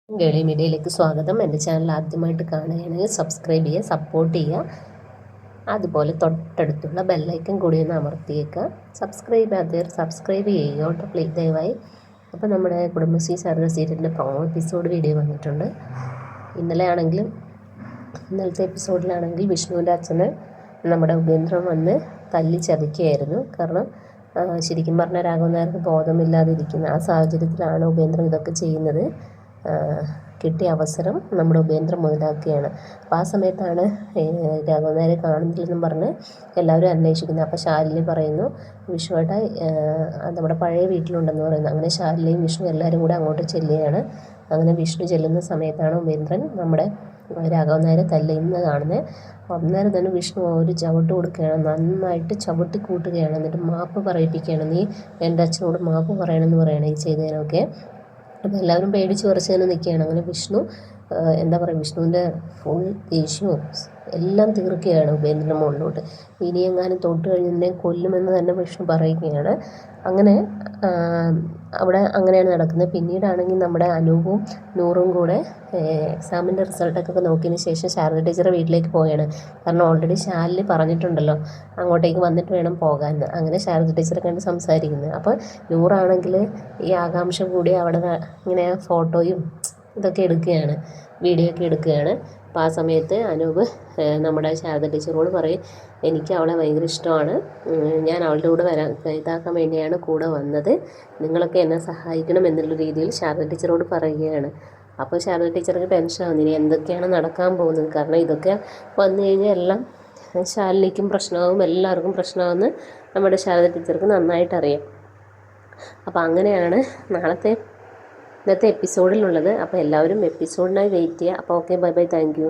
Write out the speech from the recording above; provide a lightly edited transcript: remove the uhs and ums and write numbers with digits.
ഗേളി മീഡിയയിലേക്ക് സ്വാഗതം. എൻ്റെ ചാനൽ ആദ്യമായിട്ട് കാണുകയാണെങ്കിൽ സബ്സ്ക്രൈബ് ചെയ്യുക, സപ്പോർട്ട് ചെയ്യുക. അതുപോലെ തൊട്ടടുത്തുള്ള ബെല്ലൈക്കൻ കൂടി ഒന്ന് അമർത്തിയേക്കുക. സബ്സ്ക്രൈബ് ചെയ്യുക കേട്ടോ പ്ലീസ് ദയവായി. അപ്പോൾ നമ്മുടെ കുടുംബശ്രീ ശാരദ സീരിയലിൻ്റെ പ്രൊമോ എപ്പിസോഡ് വീഡിയോ വന്നിട്ടുണ്ട്. ഇന്നലത്തെ എപ്പിസോഡിലാണെങ്കിൽ വിഷ്ണുവിൻ്റെ അച്ഛന് നമ്മുടെ ഉപേന്ദ്രൻ വന്ന് തല്ലി ചതിക്കുകയായിരുന്നു. കാരണം ശരിക്കും പറഞ്ഞാൽ രാഘവൻ നായർക്ക് ബോധമില്ലാതിരിക്കുന്ന ആ സാഹചര്യത്തിലാണ് ഉപേന്ദ്രൻ ഇതൊക്കെ ചെയ്യുന്നത്. കിട്ടിയ അവസരം നമ്മുടെ ഉപേന്ദ്രൻ മുതലാക്കുകയാണ്. അപ്പോൾ ആ സമയത്താണ് രാഘവൻ നായരെ കാണുന്നില്ലെന്നും പറഞ്ഞ് എല്ലാവരും അന്വേഷിക്കുന്നത്. അപ്പോൾ ശാലിനി പറയുന്നു വിഷ്ണുവേട്ട നമ്മുടെ പഴയ വീട്ടിലുണ്ടെന്ന് പറയുന്നു. അങ്ങനെ ശാലിനിയും വിഷ്ണു എല്ലാവരും കൂടെ അങ്ങോട്ട് ചെല്ലുകയാണ്. അങ്ങനെ വിഷ്ണു ചെല്ലുന്ന സമയത്താണ് ഉപേന്ദ്രൻ നമ്മുടെ രാഘവൻ നായരെ തല്ലുന്നത് കാണുന്നത്. അന്നേരം തന്നെ വിഷ്ണു ഒരു ചവിട്ട് കൊടുക്കുകയാണ്, നന്നായിട്ട് ചവിട്ടി കൂട്ടുകയാണ്. എന്നിട്ട് മാപ്പ് പറയിപ്പിക്കുകയാണ്. നീ എൻ്റെ അച്ഛനോട് മാപ്പ് പറയണമെന്ന് പറയണം ഈ ചെയ്തതിനൊക്കെ. അപ്പോൾ എല്ലാവരും പേടിച്ച് വിറച്ച് തന്നെ നിൽക്കുകയാണ്. അങ്ങനെ വിഷ്ണു വിഷ്ണുവിൻ്റെ ഫുൾ ദേഷ്യവും എല്ലാം തീർക്കുകയാണ് ഉപേന്ദ്രൻ്റെ മുകളിലോട്ട്. ഇനി എങ്ങാനും തൊട്ട് കഴിഞ്ഞതിനെ കൊല്ലുമെന്ന് തന്നെ വിഷ്ണു പറയുകയാണ്. അങ്ങനെ അവിടെ അങ്ങനെയാണ് നടക്കുന്നത്. പിന്നീടാണെങ്കിൽ നമ്മുടെ അനൂപും നൂറും കൂടെ എക്സാമിൻ്റെ റിസൾട്ടൊക്കെ നോക്കിയതിന് ശേഷം ശാരദ ടീച്ചറെ വീട്ടിലേക്ക് പോവുകയാണ്. കാരണം ഓൾറെഡി ശാലിനി പറഞ്ഞിട്ടുണ്ടല്ലോ അങ്ങോട്ടേക്ക് വന്നിട്ട് വേണം പോകാൻ. അങ്ങനെ ശാരദ ടീച്ചറെ കണ്ട് സംസാരിക്കുന്നത്. അപ്പോൾ നൂറാണെങ്കിൽ ഈ ആകാംക്ഷ കൂടി അവിടെ ഇങ്ങനെ ഫോട്ടോയും ഇതൊക്കെ എടുക്കുകയാണ്, വീഡിയോ ഒക്കെ എടുക്കുകയാണ്. അപ്പോൾ ആ സമയത്ത് അനൂപ് നമ്മുടെ ശാരദ ടീച്ചറോട് പറയും, എനിക്ക് അവളെ ഭയങ്കര ഇഷ്ടമാണ്, ഞാൻ അവളുടെ കൂടെ ഇതാക്കാൻ വേണ്ടിയാണ് കൂടെ വന്നത്, നിങ്ങളൊക്കെ എന്നെ സഹായിക്കണം എന്നുള്ള രീതിയിൽ ശാരദ ടീച്ചറോട് പറയുകയാണ്. അപ്പോൾ ശാരദ ടീച്ചർക്ക് ടെൻഷനാകുന്നു, ഇനി എന്തൊക്കെയാണ് നടക്കാൻ പോകുന്നത്. കാരണം ഇതൊക്കെ വന്നു കഴിഞ്ഞാൽ എല്ലാം ശാലിനിക്കും പ്രശ്നമാകും, എല്ലാവർക്കും പ്രശ്നമാകുമെന്ന് നമ്മുടെ ശാരദ ടീച്ചർക്ക് നന്നായിട്ട് അറിയാം. അപ്പോൾ അങ്ങനെയാണ് ഇന്നത്തെ എപ്പിസോഡിലുള്ളത്. അപ്പോൾ എല്ലാവരും എപ്പിസോഡിനായി വെയിറ്റ് ചെയ്യുക. അപ്പോൾ okay, bye bye, thank you.